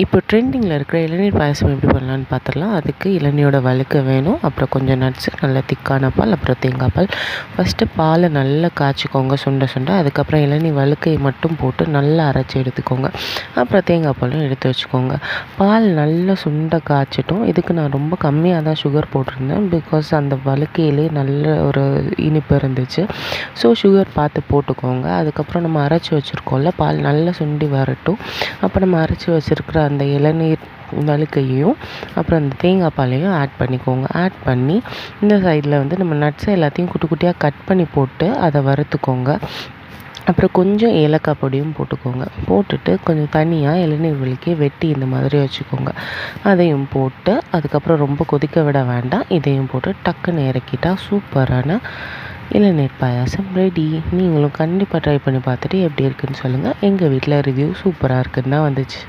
இப்போ ட்ரெண்டிங்கில் இருக்கிற இளநீர் பாயாசம் எப்படி பண்ணலான்னு பார்த்துடலாம். அதுக்கு இளநியோட வழுக்க வேணும், அப்புறம் கொஞ்சம் நட்ஸு, நல்லா திக்கான பால், அப்புறம் தேங்காய் பால். ஃபஸ்ட்டு பாலை நல்லா காய்ச்சிக்கோங்க சுண்ட சுண்ட. அதுக்கப்புறம் இளநீர் வழுக்கையை மட்டும் போட்டு நல்லா அரைச்சி எடுத்துக்கோங்க. அப்புறம் தேங்காய் பாலும் எடுத்து வச்சுக்கோங்க. பால் நல்லா சுண்ட காய்ச்சிட்டோம். இதுக்கு நான் ரொம்ப கம்மியாக தான் சுகர் போட்டிருந்தேன். பிகாஸ் அந்த வழுக்கையிலே நல்ல ஒரு இனிப்பு இருந்துச்சு. ஸோ சுகர் பார்த்து போட்டுக்கோங்க. அதுக்கப்புறம் நம்ம அரைச்சி வச்சுருக்கோம்ல, பால் நல்லா சுண்டி வரட்டும். அப்போ நம்ம அரைச்சி வச்சுருக்கிற அந்த இளநீர் வழுக்கையும் அப்புறம் அந்த தேங்காய் பாலையும் ஆட் பண்ணிக்கோங்க. ஆட் பண்ணி இந்த சைடில் வந்து நம்ம நட்ஸை எல்லாத்தையும் குட்டி குட்டியாக கட் பண்ணி போட்டு அதை வறுத்துக்கோங்க. அப்புறம் கொஞ்சம் ஏலக்காய் பொடியும் போட்டுக்கோங்க. போட்டுட்டு கொஞ்சம் தனியாக இளநீர் வழுக்கையை வெட்டி இந்த மாதிரி வச்சுக்கோங்க. அதையும் போட்டு அதுக்கப்புறம் ரொம்ப கொதிக்க விட வேண்டாம். இதையும் போட்டு டக்குன்னு இறக்கிட்டா சூப்பரான இளநீர் பாயாசம் ரெடி. நீங்களும் கண்டிப்பாக ட்ரை பண்ணி பார்த்துட்டு எப்படி இருக்குன்னு சொல்லுங்கள். எங்கள் வீட்டில் ரிவ்யூ சூப்பராக இருக்குன்னு தான் வந்துச்சு.